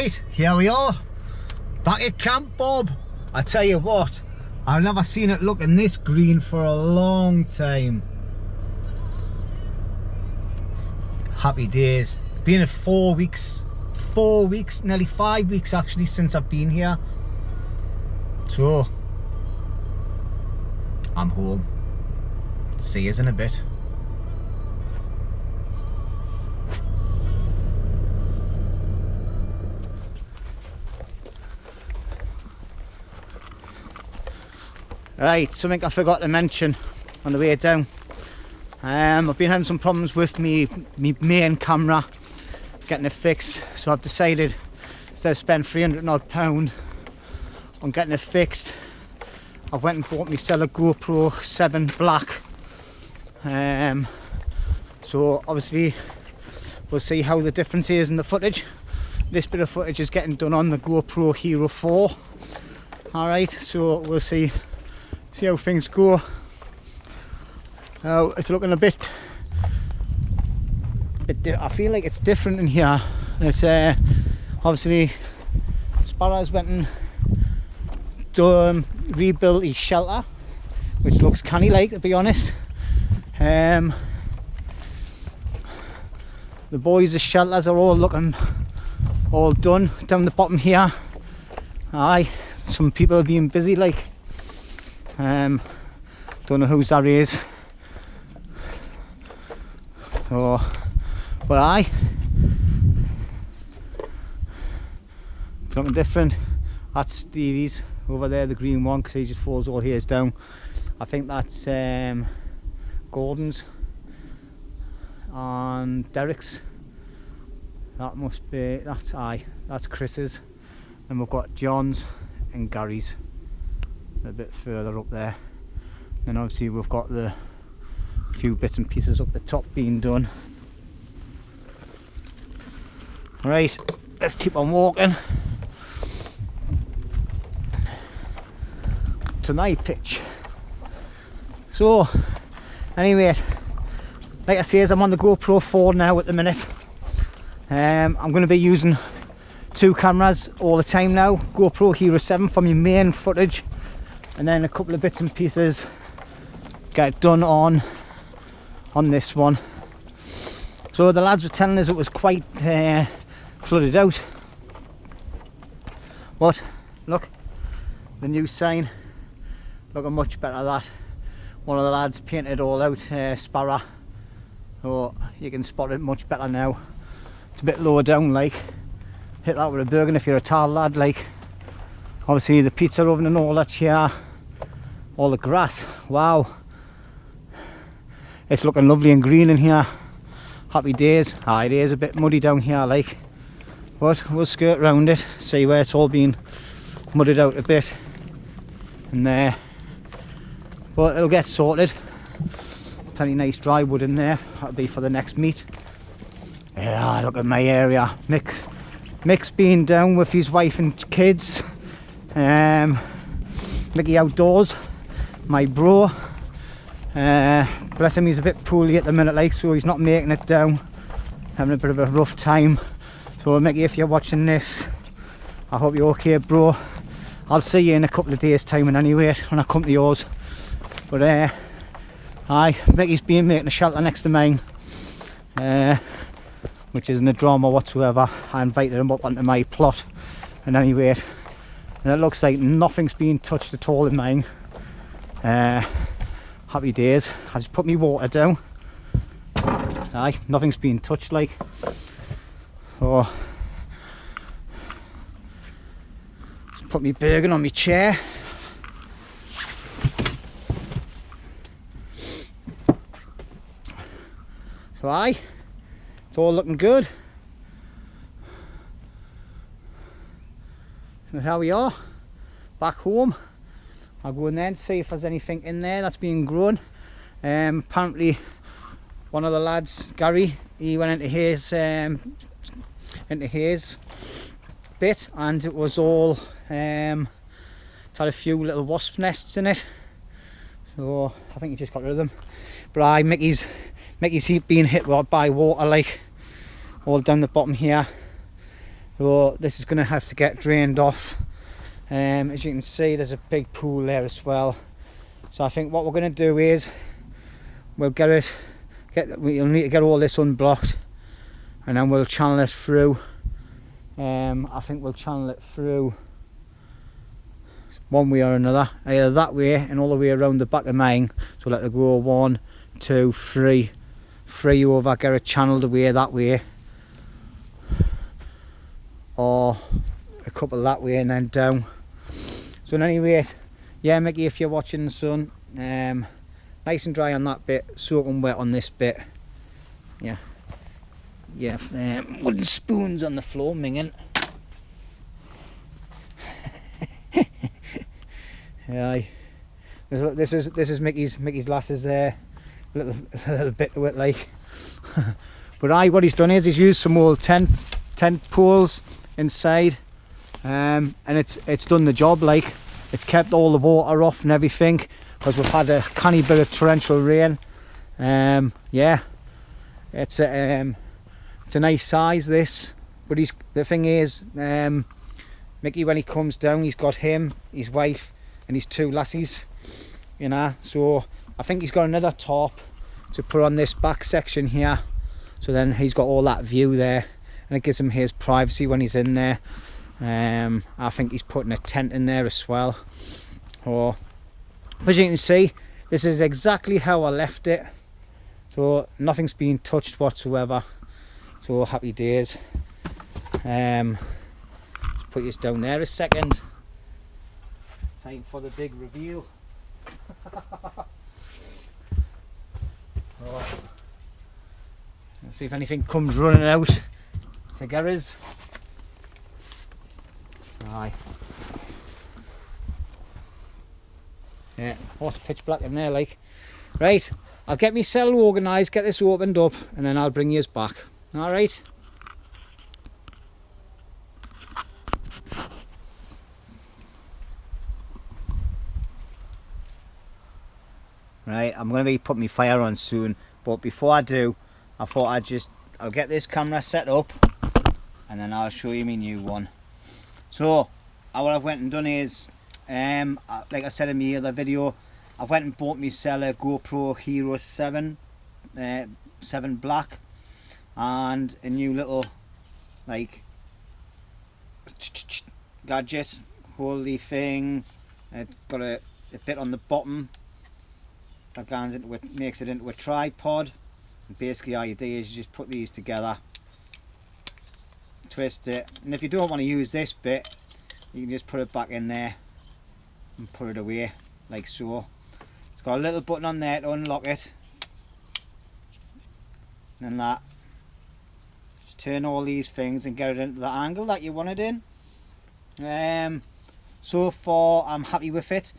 Right, here we are, back at Camp Bob. I tell you what, I've never seen it looking this green for a long time. Happy days. Been at 4 weeks, nearly 5 weeks actually since I've been here. So, I'm home. See you in a bit. Right, something I forgot to mention on the way down. I've been having some problems with me main camera, getting it fixed, so I've decided instead of spending £300 odd on getting it fixed, I've went and bought myself a GoPro 7 Black. So obviously we'll see how the difference is in the footage. This bit of footage is getting done on the GoPro Hero 4. Alright, so we'll see how things go. It's looking a bit I feel like it's different in here. It's obviously Sparrow's went and rebuilt his shelter, which looks canny like, to be honest. The boys' shelters are all looking all done down the bottom here. Aye, some people are being busy like. Don't know whose that is. So, but aye, it's looking different. That's Stevie's over there, the green one, because he just falls all hairs down. I think that's Gordon's and Derek's. That must be, that's Chris's. And we've got John's and Gary's a bit further up there. Then obviously we've got the few bits and pieces up the top being done. Right, let's keep on walking to my pitch. So anyway, like I say, I'm on the GoPro 4 now at the minute. I'm going to be using 2 cameras all the time now. GoPro Hero 7 for my main footage, and then a couple of bits and pieces get it done on this one. So the lads were telling us it was quite flooded out, but look, the new sign looking much better. That one of the lads painted it all out, Sparrow, so you can spot it much better now. It's a bit lower down, like, hit that with a Bergen if you're a tall lad. Like, obviously the pizza oven and all that here, all the grass, wow, it's looking lovely and green in here. Happy days. It is a bit muddy down here, like, but we'll skirt round it, see where it's all been mudded out a bit and there, but it'll get sorted. Plenty nice dry wood in there, that'll be for the next meet. Yeah, look at my area. Mick's been down with his wife and kids. Mickey outdoors, my bro. Bless him, he's a bit poorly at the minute, like, so he's not making it down, having a bit of a rough time. So Mickey, if you're watching this, I hope you're okay, bro. I'll see you in a couple of days time and anyway when I come to yours. But aye, Mickey's been making a shelter next to mine, which isn't a drama whatsoever. I invited him up onto my plot, and anyway, and it looks like nothing's been touched at all in mine. Happy days. I just put my water down. Aye, nothing's been touched, like. So just put my Bergen on my chair. So aye, it's all looking good. And here we are, back home. I'll go in there and see if there's anything in there that's being grown. Apparently one of the lads, Gary, he went into his bit, and it was all it had a few little wasp nests in it, so I think he just got rid of them. But Mickey's being hit by water, like, all down the bottom here. So this is going to have to get drained off. As you can see, there's a big pool there as well. So I think what we're going to do is we'll we'll need to get all this unblocked, and then we'll channel it through. I think we'll channel it through one way or another, either that way and all the way around the back of mine. So let it go 1, 2, 3 over, get it channeled away that way, or a couple that way and then down. So anyway, yeah, Mickey, if you're watching the sun, nice and dry on that bit, soaking wet on this bit. Yeah, wooden spoons on the floor minging. Yeah, this is Mickey's lasses little bit to it, like. But what he's done is he's used some old tent poles inside, and it's done the job. Like, it's kept all the water off and everything, because we've had a canny bit of torrential rain. Yeah, it's a nice size, this. But the thing is, Mickey, when he comes down, he's got him, his wife and his 2 lassies, you know. So I think he's got another top to put on this back section here, so then he's got all that view there, and it gives him his privacy when he's in there. I think he's putting a tent in there as well. Or, as you can see, this is exactly how I left it, so nothing's been touched whatsoever. So happy days. Let's put this down there a second. Time for the big reveal. Oh. Let's see if anything comes running out. Cigarettes. Aye. Yeah, oh, it's pitch black in there, like. Right, I'll get my cell organised, get this opened up, and then I'll bring yous back. Alright. Right, I'm going to be putting my fire on soon, but before I do, I thought I'll get this camera set up, and then I'll show you my new one. So, what I've went and done is, like I said in my other video, I went and bought myself a GoPro Hero 7 Black, and a new little, like, gadget holdy thing. It's got a bit on the bottom that makes it into a tripod, and basically all you do is you just put these together, twist it, and if you don't want to use this bit, you can just put it back in there and put it away like so. It's got a little button on there to unlock it, and then that, just turn all these things and get it into the angle that you want it in. So far I'm happy with it.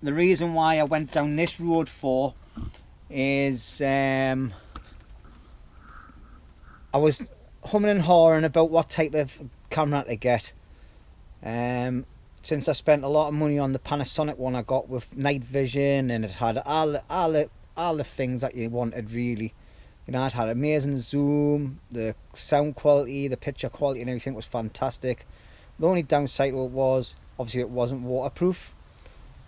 The reason why I went down this road for is I was humming and hawing about what type of camera to get. Since I spent a lot of money on the Panasonic one I got with night vision, and it had all the things that you wanted, really. You know, it had amazing zoom, the sound quality, the picture quality and everything was fantastic. The only downside to it was, obviously, it wasn't waterproof.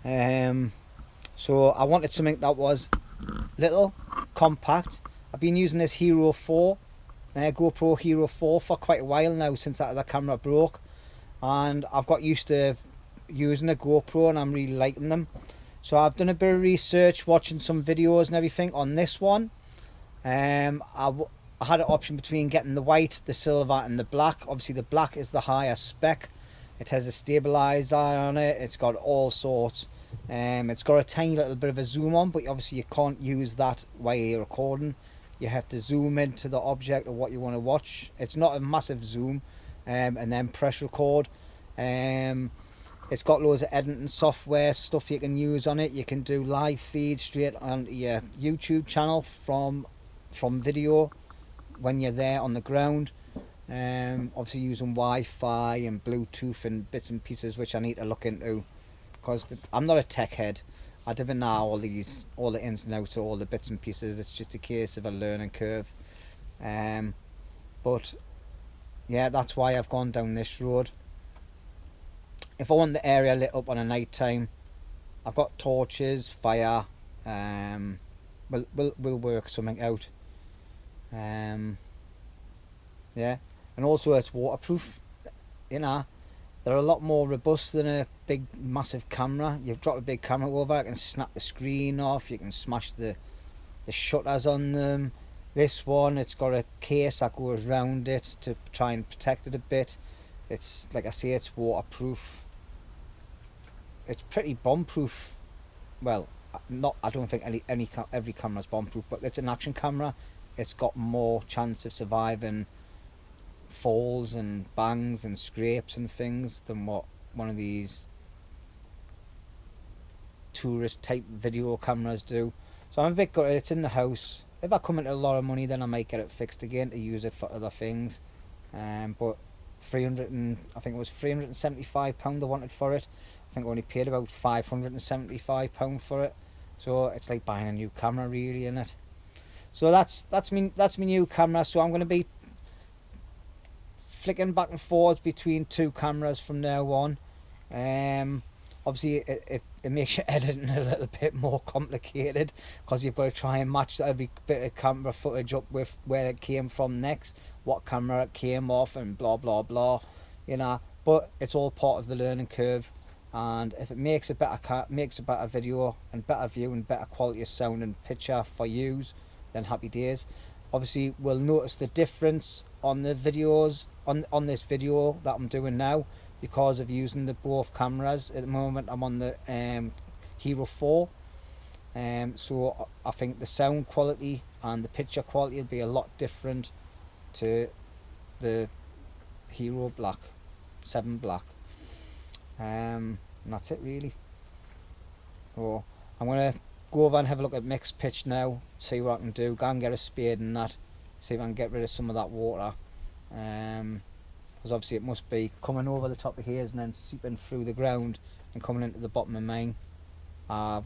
So I wanted something that was little, compact. I've been using this Hero 4, GoPro Hero 4 for quite a while now, since that other camera broke, and I've got used to using a GoPro and I'm really liking them. So I've done a bit of research, watching some videos and everything on this one. I had an option between getting the white, the silver and the black. Obviously the black is the higher spec. It has a stabilizer on it, it's got all sorts. It's got a tiny little bit of a zoom on, but obviously you can't use that while you're recording. You have to zoom into the object or what you want to watch. It's not a massive zoom, and then press record. It's got loads of editing software, stuff you can use on it. You can do live feeds straight on your YouTube channel from video when you're there on the ground. Obviously using Wi-Fi and Bluetooth and bits and pieces, which I need to look into, because I'm not a tech head. I don't know all the ins and outs of all the bits and pieces. It's just a case of a learning curve. But yeah, that's why I've gone down this road. If I want the area lit up on a night time, I've got torches, fire. We'll work something out. Yeah, and also it's waterproof. You know, they're a lot more robust than a big massive camera. You drop a big camera over, it can snap the screen off, you can smash the shutters on them. This one, it's got a case that goes around it to try and protect it a bit. It's, like I say, it's waterproof. It's pretty bomb-proof. Well, I don't think every camera's bomb-proof, but it's an action camera. It's got more chance of surviving falls and bangs and scrapes and things than what one of these tourist type video cameras do. So I'm a bit gutted. It's in the house. If I come into a lot of money, then I might get it fixed again to use it for other things. But I think it was £375 I wanted for it. I think I only paid about £575 for it. So it's like buying a new camera, really, isn't it? So that's my new camera. So I'm going to be flicking back and forth between two cameras from now on. Obviously it makes your editing a little bit more complicated, because you've got to try and match every bit of camera footage up with where it came from next, what camera it came off, and blah blah blah, you know. But it's all part of the learning curve, and if it makes a better video and better view and better quality of sound and picture for yous, then happy days. Obviously we'll notice the difference on the videos on this video that I'm doing now, because of using the both cameras. At the moment I'm on the Hero 4, so I think the sound quality and the picture quality will be a lot different to the Hero 7 Black. And that's it really. So I'm gonna go over and have a look at mixed pitch now, see what I can do, go and get a spade and that, see if I can get rid of some of that water. Because obviously it must be coming over the top of here and then seeping through the ground and coming into the bottom of mine. I've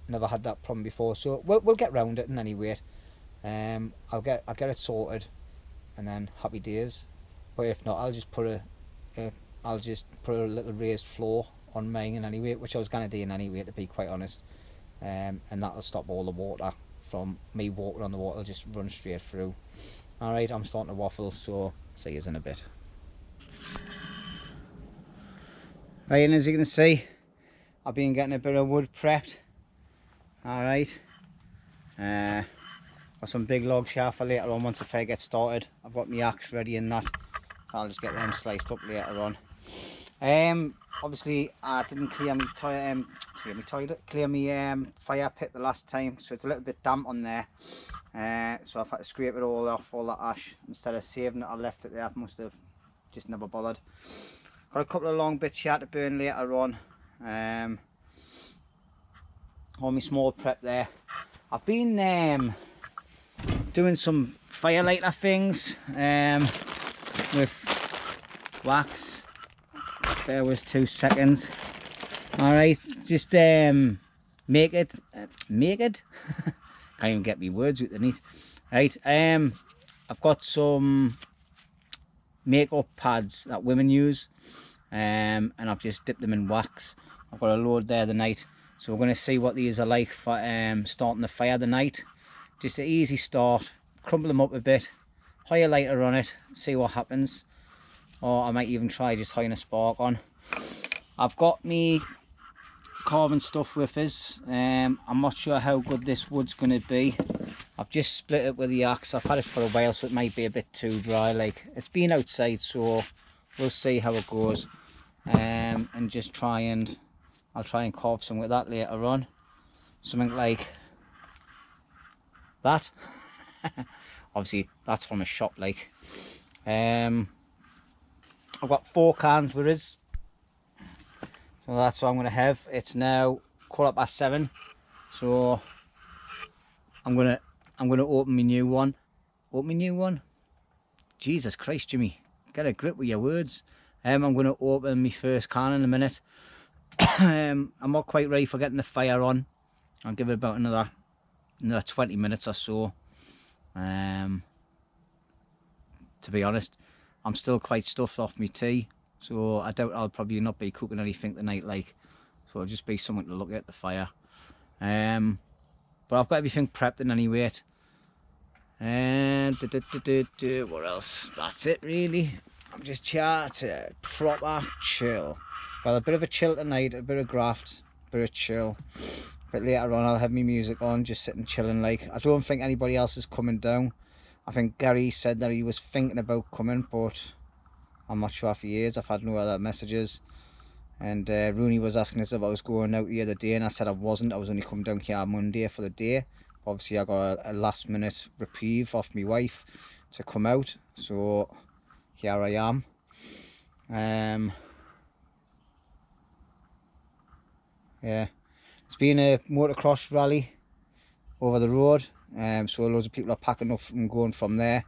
never had that problem before, so we'll get round it in any way. I'll get it sorted, and then happy days. But if not, I'll just put a little raised floor on mine in any way, which I was gonna do in any way, to be quite honest. And that'll stop all the water from me walking on the water. It'll just run straight through. Alright, I'm starting to waffle, so see you in a bit. Right, and as you can see, I've been getting a bit of wood prepped. Alright, got some big logs here for later on once the fire gets started. I've got my axe ready and that, so I'll just get them sliced up later on. Obviously I didn't clear my fire pit the last time, so it's a little bit damp on there. So I've had to scrape it all off, all that ash. Instead of saving it, I left it there. I must have just never bothered. Got a couple of long bits here to burn later on. All my small prep there. I've been doing some firelighter things with wax. There was 2 seconds. Alright, just make it can't even get me words with the neat. Right, I've got some makeup pads that women use, and I've just dipped them in wax. I've got a load there the night, so we're going to see what these are like for starting the fire the night. Just an easy start, crumble them up a bit, high a lighter on it, see what happens, or I might even try just hiding a spark on. I've got me carbon stuff with us. I'm not sure how good this wood's going to be. I've just split it with the axe. I've had it for a while, so it might be a bit too dry. Like, it's been outside, so we'll see how it goes. And just I'll try and carve some with that later on. Something like that. Obviously that's from a shop, like. I've got 4 cans with us, so that's what I'm going to have. It's now 7:15, so I'm gonna open my new one. Jesus Christ, Jimmy, get a grip with your words. I'm going to open my first can in a minute. I'm not quite ready for getting the fire on. I'll give it about another 20 minutes or so. to be honest. I'm still quite stuffed off my tea, so I doubt I'll probably not be cooking anything tonight, like, so it'll just be something to look at the fire. But I've got everything prepped in any rate. And what else? That's it really. I'm just charted, proper chill. Well, a bit of a chill tonight, a bit of graft, a bit of chill. But later on I'll have my music on, just sitting chilling. Like, I don't think anybody else is coming down. I think Gary said that he was thinking about coming, but I'm not sure if he is. I've had no other messages. And Rooney was asking us if I was going out the other day, and I said I wasn't. I was only coming down here on Monday for the day. Obviously I got a last minute reprieve off my wife to come out, so here I am. Yeah, it's been a motocross rally over the road, so loads of people are packing up and going from there.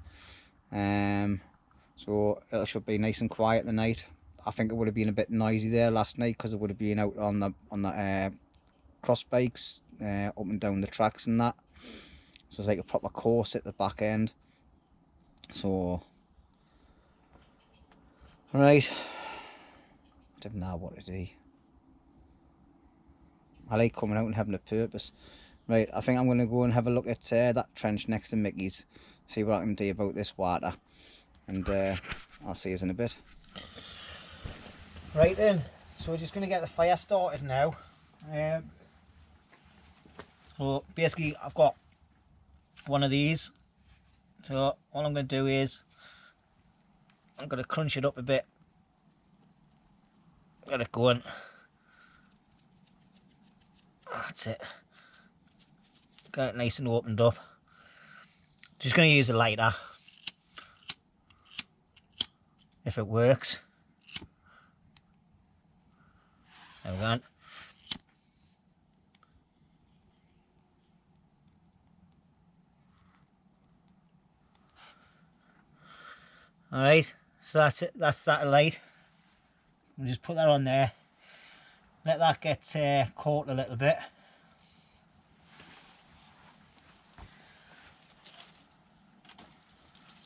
So it should be nice and quiet tonight. I think it would have been a bit noisy there last night because it would have been out on the cross bikes up and down the tracks and that. So it's like a proper course at the back end. So, right, I don't know what to do. I like coming out and having a purpose. Right, I think I'm going to go and have a look at that trench next to Mickey's, see what I can do about this water, and I'll see you in a bit. Right then, so we're just going to get the fire started now. So basically I've got one of these, so all I'm going to do is I'm going to crunch it up a bit, get it going. That's it, got it nice and opened up. Just going to use a lighter if it works. There we go. Alright, so that's it, that's that light. We'll just put that on there, let that get caught a little bit.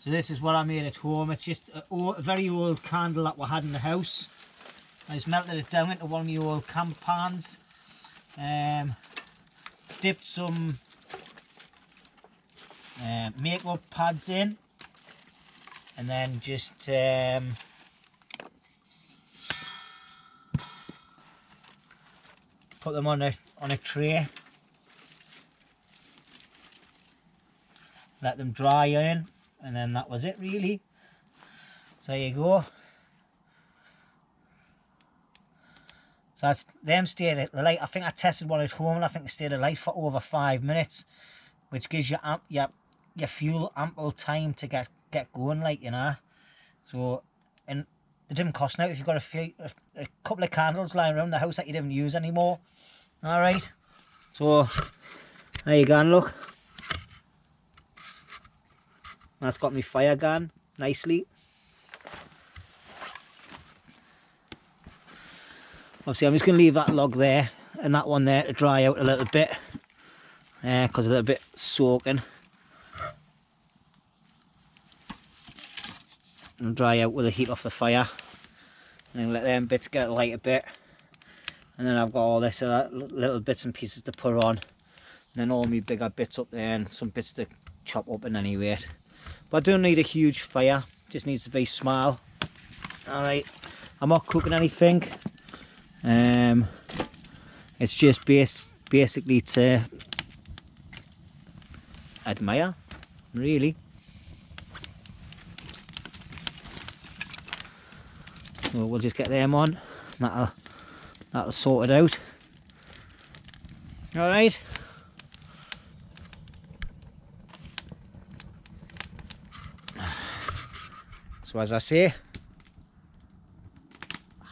So this is what I made at home. It's just a very old candle that we had in the house. I just melted it down into one of my old camp pans, dipped some makeup pads in, and then just put them on a tray, let them dry in, and then that was it really. So there you go. So that's them stayed at the light. I think I tested one at home and I think it stayed alight for over 5 minutes, which gives you your fuel ample time to get going, like, you know. So, and they didn't cost now if you've got a couple of candles lying around the house that you didn't use anymore. Alright, so there you go, and look. That's got me fire going nicely. Obviously I'm just going to leave that log there and that one there to dry out a little bit, because a little bit soaking, and dry out with the heat off the fire, and then let them bits get light a bit. And then I've got all this little bits and pieces to put on, and then all my bigger bits up there and some bits to chop up in any rate. But I don't need a huge fire, just needs to be small. Alright, I'm not cooking anything. It's just basically to admire, really. So we'll just get them on, that'll sort it out. Alright. So as I say,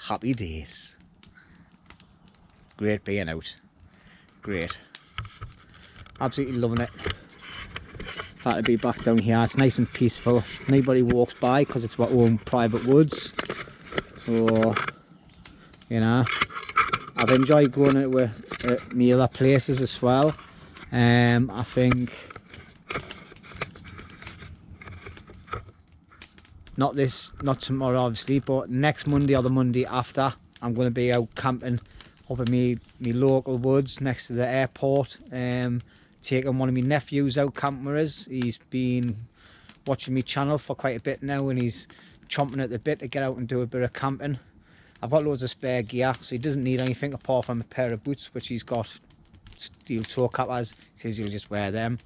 happy days. Great being out. Great. Absolutely loving it. Glad to be back down here. It's nice and peaceful. Nobody walks by because it's our own private woods. So, you know, I've enjoyed going to my other places as well. I think not tomorrow obviously, but next Monday or the Monday after, I'm going to be out camping up in me local woods next to the airport, taking one of my nephews out camping with us. He's been watching me channel for quite a bit now, and he's chomping at the bit to get out and do a bit of camping. I've got loads of spare gear, so he doesn't need anything apart from a pair of boots, which he's got steel toe cappers. He says he'll just wear them,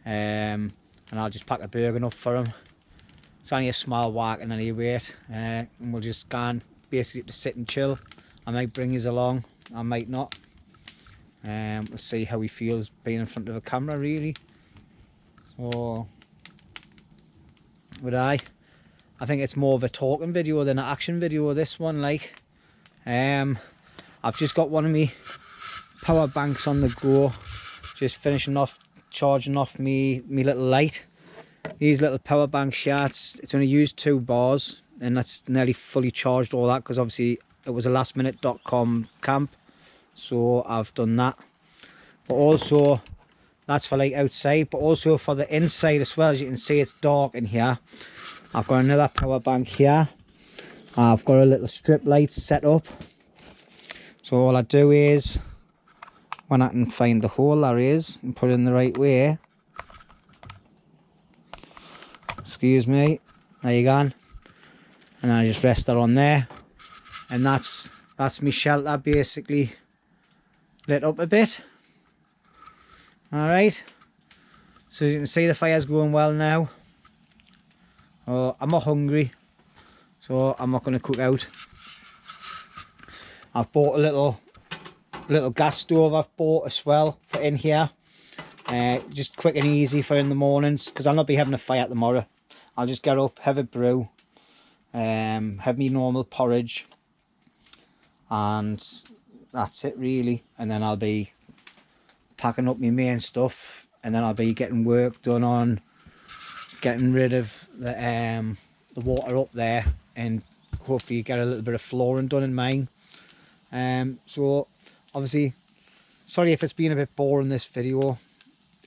and I'll just pack a Bergen up for him. It's only a small walk and any weight, and we'll just go and basically to sit and chill. I might bring his along, I might not. We'll see how he feels being in front of a camera, really. So, would I think it's more of a talking video than an action video, this one, like. I've just got one of me power banks on the go, just finishing off charging off me little light. These little power bank shots, it's only used 2 bars, and that's nearly fully charged all that, because obviously it was a lastminute.com camp, so I've done that. But also that's for like outside, but also for the inside as well. As you can see, it's dark in here. I've got another power bank here. I've got a little strip light set up, so all I do is, when I can find the hole there is and put it in the right way, excuse me, there you go, and I just rest that on there, and that's my shelter basically lit up a bit. Alright, so as you can see, the fire's going well now. I'm not hungry, so I'm not going to cook out. I've bought a little gas stove I've bought as well for in here, just quick and easy for in the mornings, because I'll not be having a fire tomorrow. I'll just get up, have a brew, have me normal porridge, and that's it really. And then I'll be packing up my main stuff, and then I'll be getting work done on getting rid of the water up there, and hopefully get a little bit of flooring done in mine. So obviously, sorry if it's been a bit boring, this video.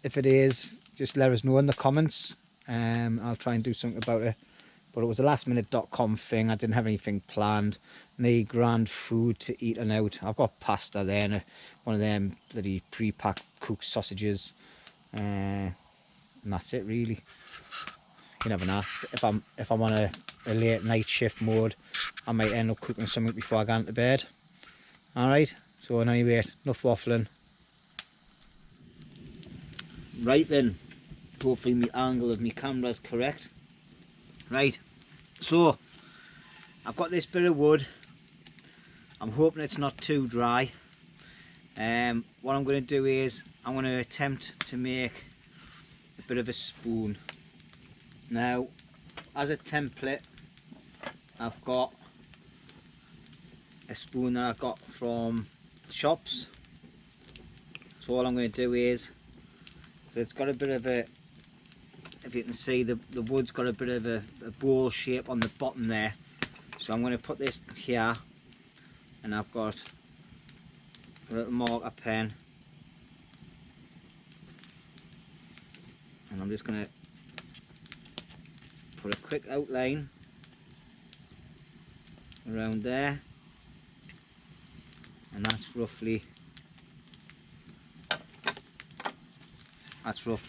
If it is, just let us know in the comments. I'll try and do something about it. But it was a lastminute.com thing. I didn't have anything planned. Any grand food to eat and out. I've got pasta there and one of them bloody pre-packed cooked sausages. And that's it really. You never know. If I'm on a late night shift mode, I might end up cooking something before I go into bed. Alright, so anyway, enough waffling. Right then, hopefully my angle of my camera is correct. Right, so I've got this bit of wood. I'm hoping it's not too dry. What I'm going to do is I'm going to attempt to make a bit of a spoon. Now, as a template, I've got a spoon that I got from shops. So all I'm going to do is, so it's got a bit of a, if you can see, the wood's got a bit of a bowl shape on the bottom there. So I'm going to put this here, and I've got a little marker pen, and I'm just going to put a quick outline around there, and that's roughly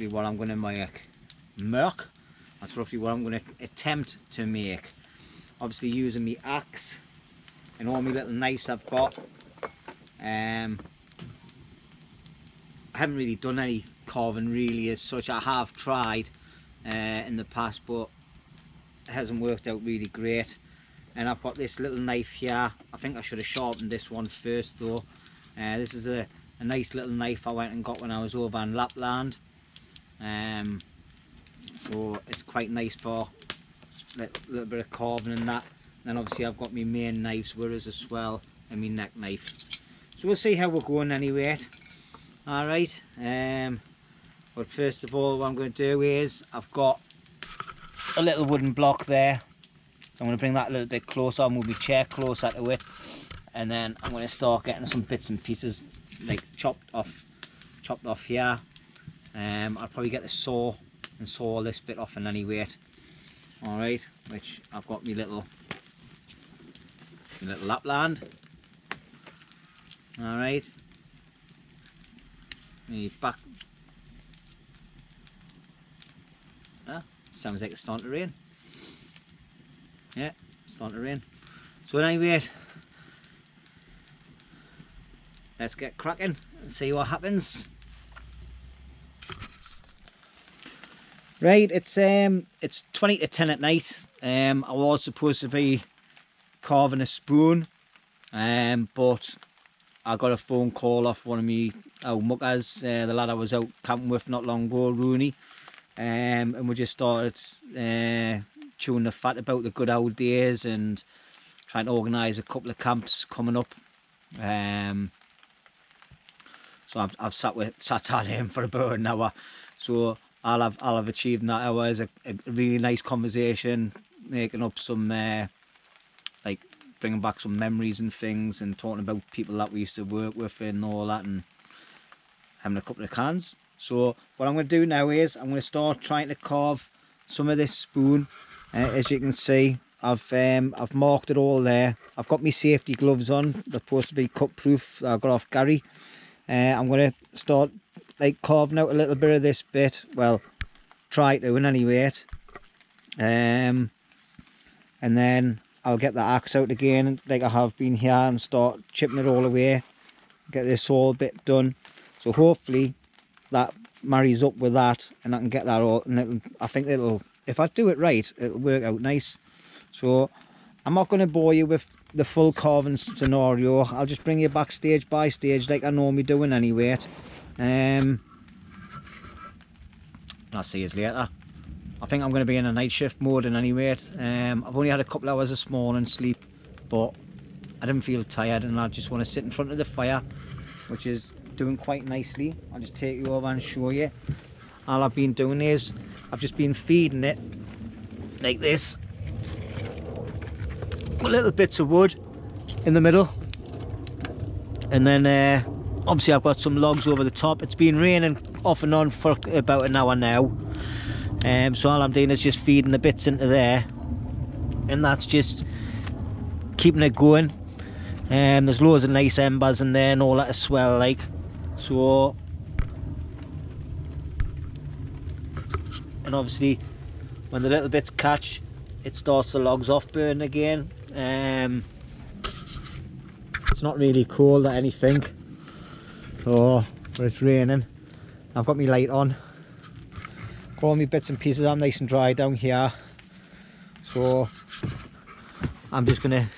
what I'm going to make. That's roughly what I'm going to attempt to make. Obviously using my axe and all my little knives I've got. I haven't really done any carving really as such. I have tried in the past, but it hasn't worked out really great. And I've got this little knife here. I think I should have sharpened this one first though. This is a nice little knife I went and got when I was over in Lapland. So it's quite nice for a little bit of carving and that. And then obviously I've got my main knives with us as well, and my neck knife. So we'll see how we're going anyway. Alright, but first of all, what I'm going to do is, I've got a little wooden block there. So I'm going to bring that a little bit closer. I'll move my chair closer to it, and then I'm going to start getting some bits and pieces like chopped off here. I'll probably get the saw and saw this bit off in any weight. All right, which I've got my little Lapland. All right, me back. Sounds like it's starting to rain. Yeah, it's starting to rain. So anyway, let's get cracking and see what happens. Right, it's 20 to 10 at night. I was supposed to be carving a spoon, but I got a phone call off one of me muckers, the lad I was out camping with not long ago, Rooney, and we just started chewing the fat about the good old days and trying to organise a couple of camps coming up. So I've sat at him for about an hour. So I'll have achieved in that hour is a really nice conversation, making up some like bringing back some memories and things, and talking about people that we used to work with and all that, and having a couple of cans. So what I'm going to do now is I'm going to start trying to carve some of this spoon. As you can see, I've marked it all there. I've got my safety gloves on. They're supposed to be cut proof. I got off Gary. I'm going to start like carving out a little bit of this bit. Well, try to in any rate. And then I'll get the axe out again like I have been here and start chipping it all away. Get this whole bit done. So hopefully that marries up with that and I can get that all. And I think it'll, if I do it right, it'll work out nice. So I'm not going to bore you with the full carving scenario. I'll just bring you back stage by stage like I normally do in any rate. I'll see you later. I think I'm going to be in a night shift mode in any rate. I've only had a couple hours this morning sleep, but I didn't feel tired and I just want to sit in front of the fire, which is doing quite nicely. I'll just take you over and show you. All I've been doing is I've just been feeding it like this with little bits of wood in the middle, and then obviously I've got some logs over the top. It's been raining off and on for about an hour now, so all I'm doing is just feeding the bits into there, and that's just keeping it going. There's loads of nice embers in there and all that as well, like so. And obviously when the little bits catch, it starts the logs off burning again. It's not really cold or anything, so, but it's raining. I've got my light on. Got all my bits and pieces. I'm nice and dry down here, so I'm just gonna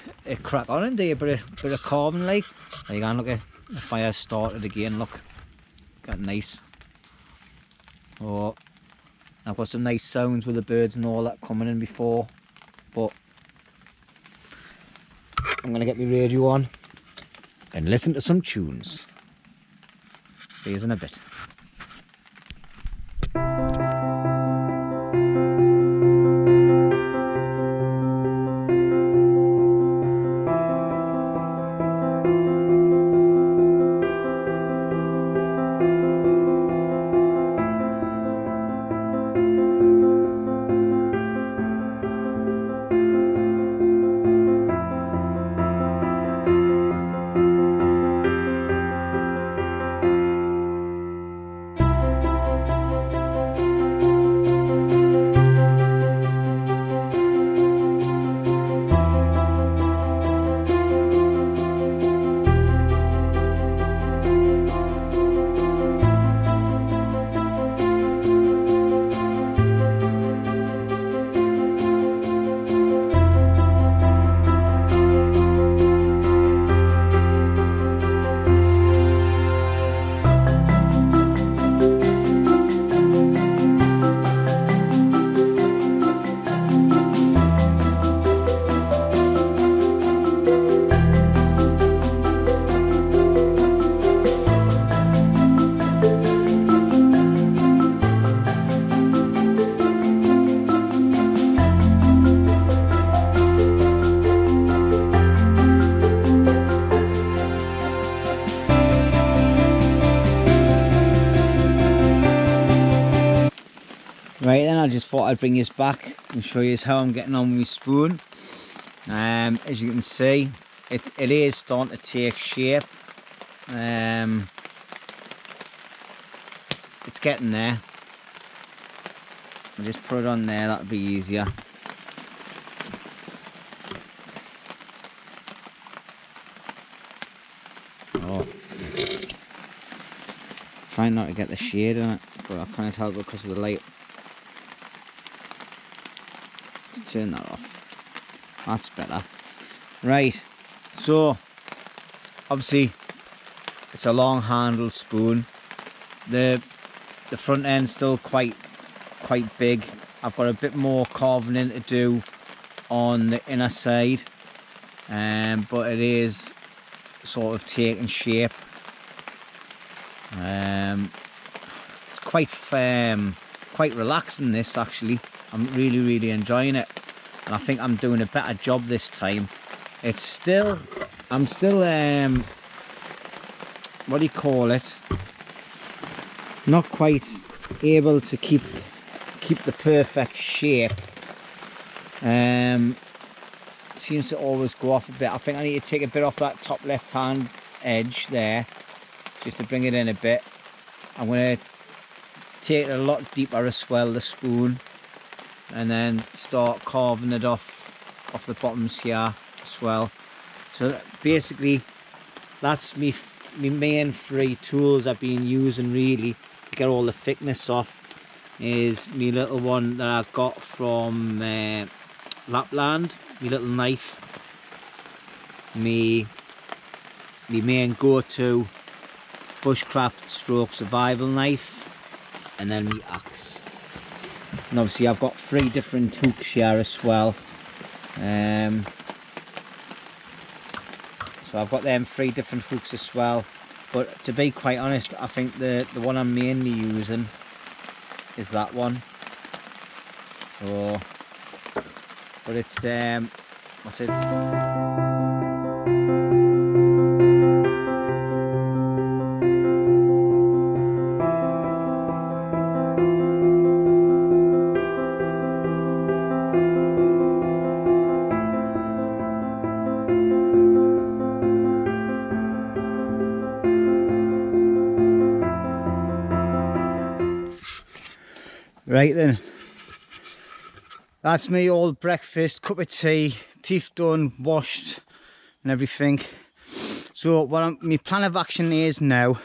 crack on and do a bit of carving. Like there you go. Look at the fire started again. Look, got nice. Oh, I've got some nice sounds with the birds and all that coming in before, but I'm going to get my radio on and listen to some tunes. See you in a bit. I just thought I'd bring you back and show you how I'm getting on with my spoon. As you can see, it is starting to take shape. It's getting there. I'll just put it on there, that'll be easier. Oh, trying not to get the shade on it, but I can't tell because of the light. Just turn that off. That's better. Right, so obviously it's a long handled spoon. The front end's still quite big. I've got a bit more carving in to do on the inner side, but it is sort of taking shape. It's quite relaxing, this actually. I'm really enjoying it, and I think I'm doing a better job this time. It's still, I'm still what do you call it, not quite able to keep the perfect shape. Seems to always go off a bit. I think I need to take a bit off that top left hand edge there just to bring it in a bit. I'm going to take it a lot deeper as well, the spoon, and then start carving it off the bottoms here as well. So basically that's me main three tools I've been using really to get all the thickness off. Is my little one that I got from Lapland, my little knife, me main go-to bushcraft stroke survival knife, and then my axe. And obviously I've got 3 different hooks here as well. So I've got them 3 different hooks as well, but to be quite honest, I think the one I'm mainly using is that one. So, but it's what's it? Right then, that's me all breakfast, cup of tea, teeth done, washed and everything. So what my plan of action is now,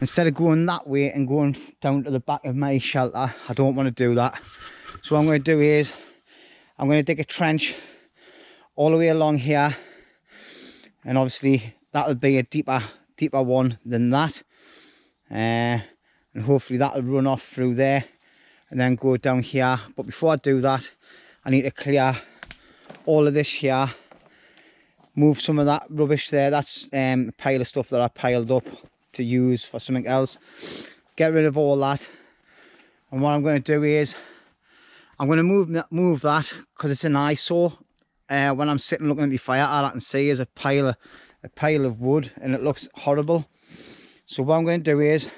instead of going that way and going down to the back of my shelter, I don't want to do that. So what I'm going to do is, I'm going to dig a trench all the way along here, and obviously that'll be a deeper one than that, and hopefully that'll run off through there and then go down here. But before I do that, I need to clear all of this here, move some of that rubbish there. That's a pile of stuff that I piled up to use for something else. Get rid of all that, and what I'm going to do is I'm going to move that because it's an eyesore. When I'm sitting looking at my fire, all I can see is a pile of wood, and it looks horrible. So what I'm going to do is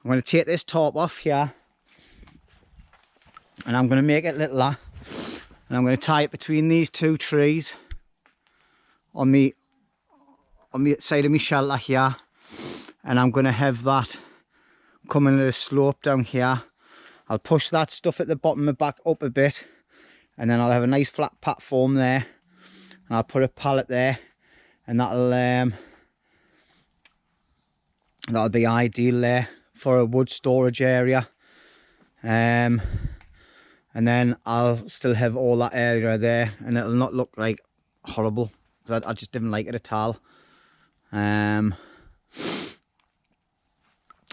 I'm going to take this top off here, and I'm going to make it littler, and I'm going to tie it between these 2 trees on the side of my shelter here, and I'm going to have that coming at a slope down here. I'll push that stuff at the bottom and back up a bit, and then I'll have a nice flat platform there, and I'll put a pallet there, and that'll be ideal there for a wood storage area. And then I'll still have all that area there, and it'll not look like horrible. I just didn't like it at all. So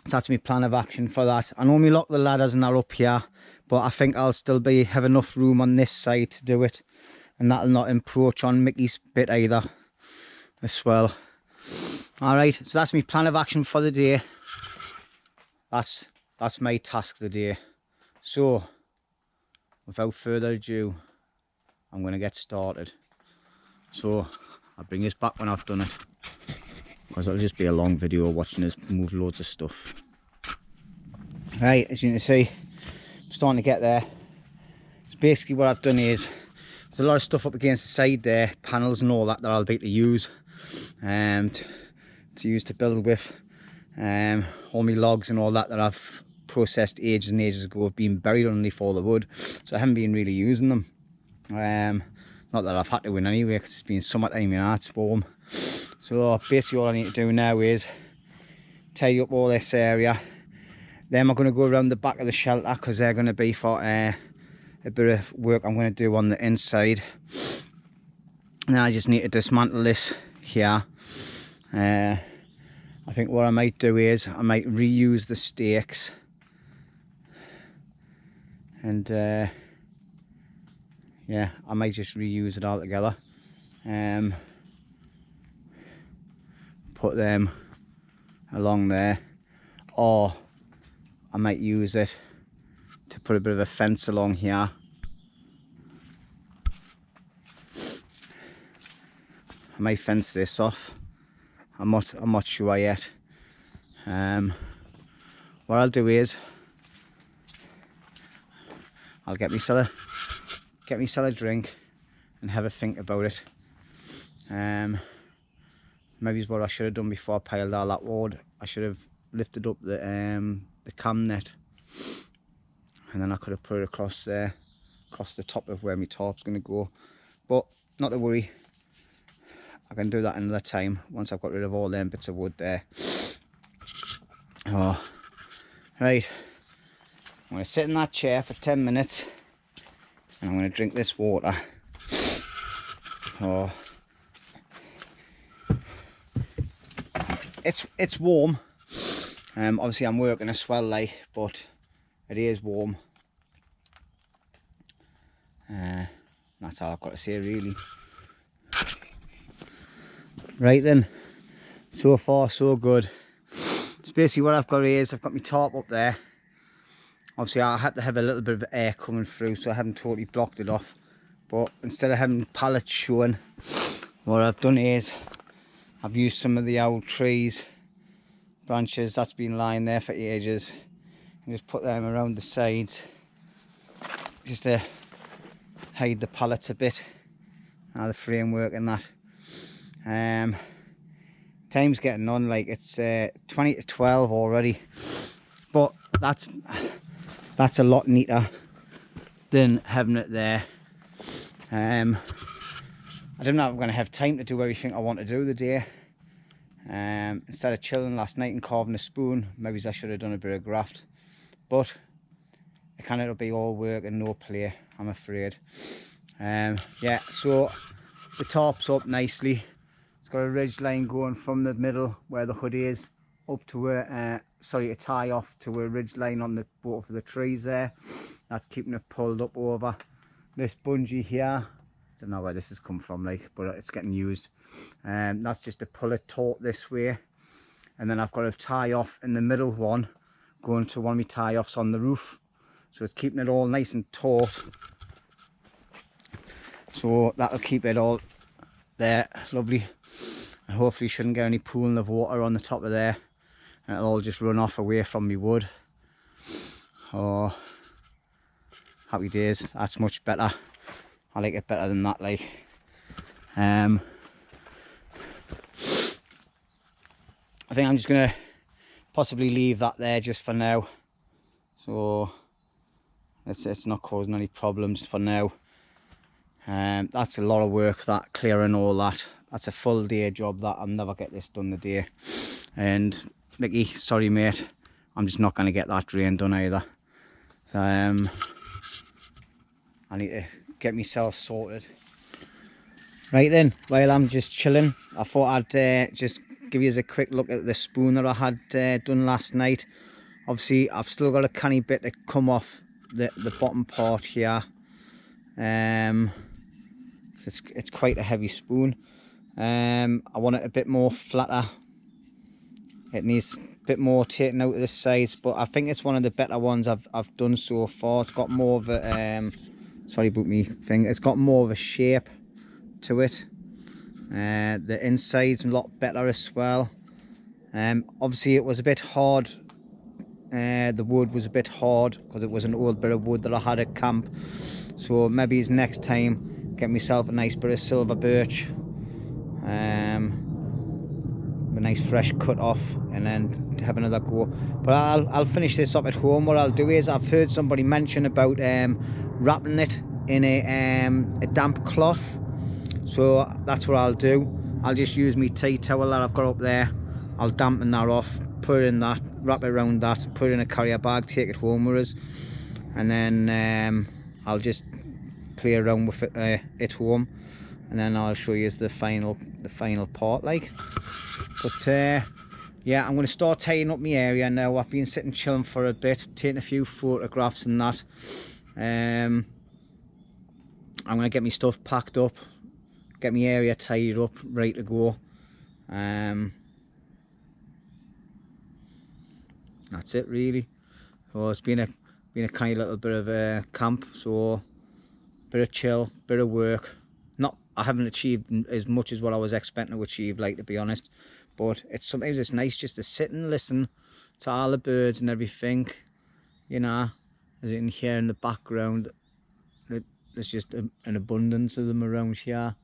that's my plan of action for that. I normally lock the ladders and they're up here, but I think I'll still have enough room on this side to do it, and that'll not encroach on Mickey's bit either as well. Alright, so that's my plan of action for the day. That's my task of the day. So without further ado, I'm going to get started. So I'll bring this back when I've done it, because it'll just be a long video watching us move loads of stuff. Right, as you can see, I'm starting to get there. So basically what I've done is, there's a lot of stuff up against the side there, panels and all that, that I'll be able to use to build with. All my logs and all that that I've processed ages and ages ago have been buried underneath all the wood, so I haven't been really using them. Not that I've had to win anyway, because it's been summertime and it's warm. So basically all I need to do now is tidy up all this area. Then I'm going to go around the back of the shelter, because they're going to be for a bit of work I'm going to do on the inside. Now I just need to dismantle this here. I think what I might do is I might reuse the stakes, and yeah, I might just reuse it all together. Put them along there, or I might use it to put a bit of a fence along here. I might fence this off. I'm not sure yet. What I'll do is I'll get myself a drink and have a think about it. Maybe it's what I should have done before I piled all that wood. I should have lifted up the cam net, and then I could have put it across there, across the top of where my tarp's going to go. But not to worry, I can do that another time once I've got rid of all them bits of wood there. Oh, right, I'm going to sit in that chair for 10 minutes and I'm going to drink this water. Oh, it's warm. Obviously I'm working as well, like, but it is warm. That's all I've got to say, really. Right then, so far so good. So basically what I've got is, I've got my tarp up there. Obviously I had to have a little bit of air coming through, so I haven't totally blocked it off. But instead of having pallets showing, what I've done is I've used some of the old trees branches that's been lying there for ages, and just put them around the sides just to hide the pallets a bit, the framework and that. Time's getting on, like it's 20 to 12 already, but that's a lot neater than having it there. I don't know if I'm going to have time to do everything I want to do the day. Instead of chilling last night and carving a spoon, maybe I should have done a bit of graft, but it cannot be all work and no play, I'm afraid. Yeah, so the tarp's up nicely. It's got a ridge line going from the middle where the hood is up to a a tie off to a ridge line on the both of the trees there. That's keeping it pulled up over this bungee here. Don't know where this has come from, like, but it's getting used. That's just to pull it taut this way, and then I've got a tie off in the middle one going to one of my tie offs on the roof, so it's keeping it all nice and taut. So that'll keep it all there, lovely, and hopefully shouldn't get any pooling of water on the top of there, and it'll all just run off away from me wood. Oh, happy days. That's much better. I like it better than that, like. I think I'm just gonna possibly leave that there just for now, so it's not causing any problems for now. That's a lot of work, that clearing all that. That's a full day job. That I'll never get this done the day. And Mickey, sorry mate, I'm just not going to get that drain done either. I need to get myself sorted. Right then, while I'm just chilling, I thought I'd just give you a quick look at the spoon that I had done last night. Obviously I've still got a canny bit to come off the bottom part here. It's quite a heavy spoon. I want it a bit more flatter. It needs a bit more taken out of the sides, but I think it's one of the better ones I've done so far. It's got more of a sorry about me thing. It's got more of a shape to it. The inside's a lot better as well. Obviously it was a bit hard. The wood was a bit hard because it was an old bit of wood that I had at camp, So maybe it's next time get myself a nice bit of silver birch, a nice fresh cut off, and then have another go. But I'll finish this up at home. What I'll do is, I've heard somebody mention about wrapping it in a damp cloth, so that's what I'll do. I'll just use my tea towel that I've got up there. I'll dampen that off, put it in that, wrap it around that, put it in a carrier bag, take it home with us, and then I'll just play around with it at home, and then I'll show you the final part like. But yeah, I'm going to start tidying up my area now. I've been sitting chilling for a bit, taking a few photographs and that. I'm going to get my stuff packed up, get my area tidied up, ready to go. That's it really. So it's been a kind of little bit of a camp, so bit of chill, bit of work. I haven't achieved as much as what I was expecting to achieve, like, to be honest, but sometimes it's nice just to sit and listen to all the birds and everything, you know. As you can hear in the background, there's just an abundance of them around here.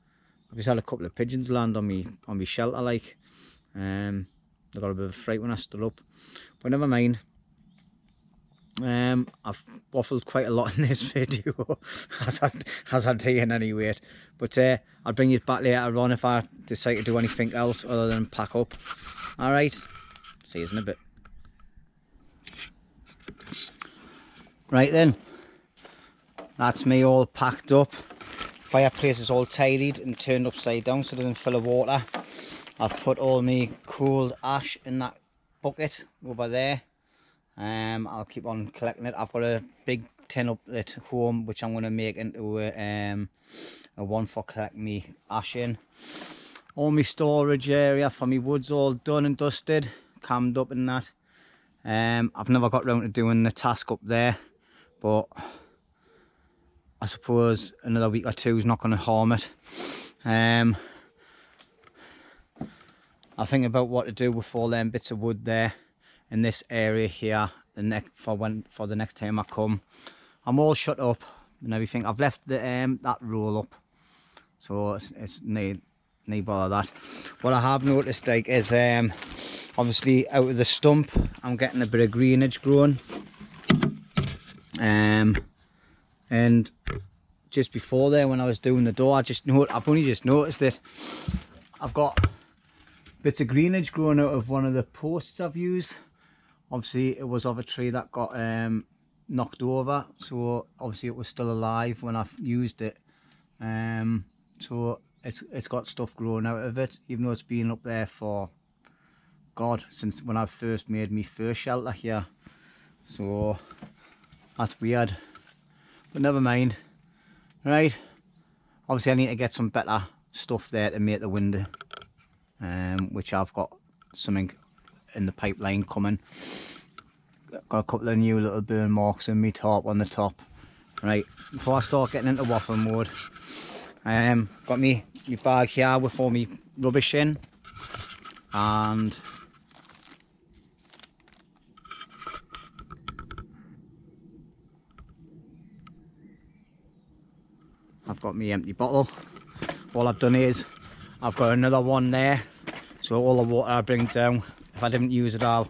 I've just had a couple of pigeons land on me shelter, like. I got a bit of a fright when I stood up, but never mind. I've waffled quite a lot in this video, as I do in any way, but I'll bring you back later on if I decide to do anything else other than pack up. Alright, see you in a bit. Right then, that's me all packed up. Fireplace is all tidied and turned upside down so it doesn't fill of water. I've put all my cold ash in that bucket over there. I'll keep on collecting it. I've got a big tin up at home which I'm going to make into a one for collecting me ash in. All my storage area for my wood's all done and dusted, cammed up and that. I've never got round to doing the task up there, but I suppose another week or two is not going to harm it. I'll think about what to do with all them bits of wood there in this area here for the next time I come. I'm all shut up and everything. I've left the that roll up, so it's need bother that. What I have noticed, like, is obviously out of the stump I'm getting a bit of greenage growing, and just before there when I was doing the door, I've only just noticed it. I've got bits of greenage growing out of one of the posts I've used. Obviously it was of a tree that got knocked over, so obviously it was still alive when I've used it. So it's got stuff growing out of it, even though it's been up there for God since when I first made my first shelter here. So that's weird, but never mind. Right, obviously I need to get some better stuff there to make the window, which I've got something in the pipeline coming. Got a couple of new little burn marks in my top on the top. Right, before I start getting into waffle mode, got me bag here with all my rubbish in, and I've got my empty bottle. All I've done is I've got another one there, so all the water I bring down, if I didn't use it all,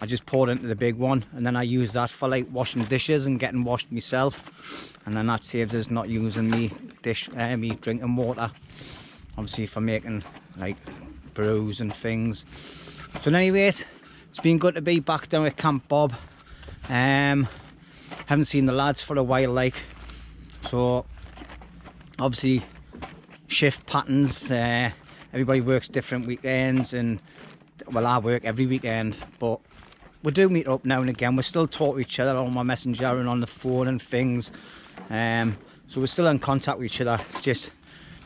I just poured into the big one, and then I use that for like washing dishes and getting washed myself, and then that saves us not using me drinking water, obviously for making like brews and things. So anyway, it's been good to be back down at Camp Bob. Haven't seen the lads for a while, like, so obviously shift patterns, everybody works different weekends, and well, I work every weekend, but we do meet up now and again. We still talk to each other on my messenger and on the phone and things, so we're still in contact with each other. It's just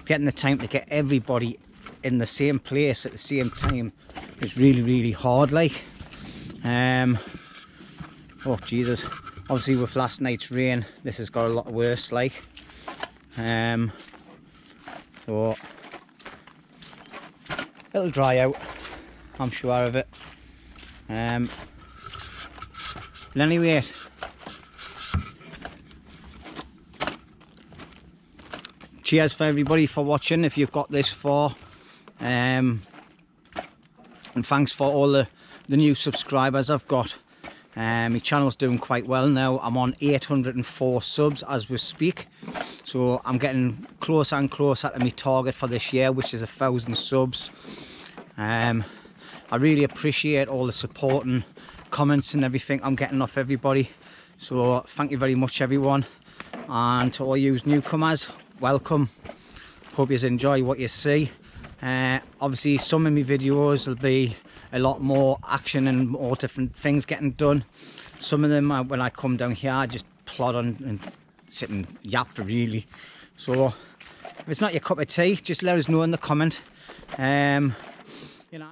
getting the time to get everybody in the same place at the same time is really hard, like. Oh Jesus, obviously with last night's rain this has got a lot worse, like. So it'll dry out, I'm sure of it. But anyway, cheers for everybody for watching if you've got this far. And thanks for all the new subscribers I've got. My channel's doing quite well now. I'm on 804 subs as we speak, so I'm getting closer and closer to my target for this year, which is 1,000 subs. I really appreciate all the support and comments and everything I'm getting off everybody, so thank you very much everyone. And to all you newcomers, welcome. Hope you enjoy what you see. Obviously some of my videos will be a lot more action and more different things getting done. Some of them when I come down here I just plod on and sit and yap really. So if it's not your cup of tea, just let us know in the comment. You know.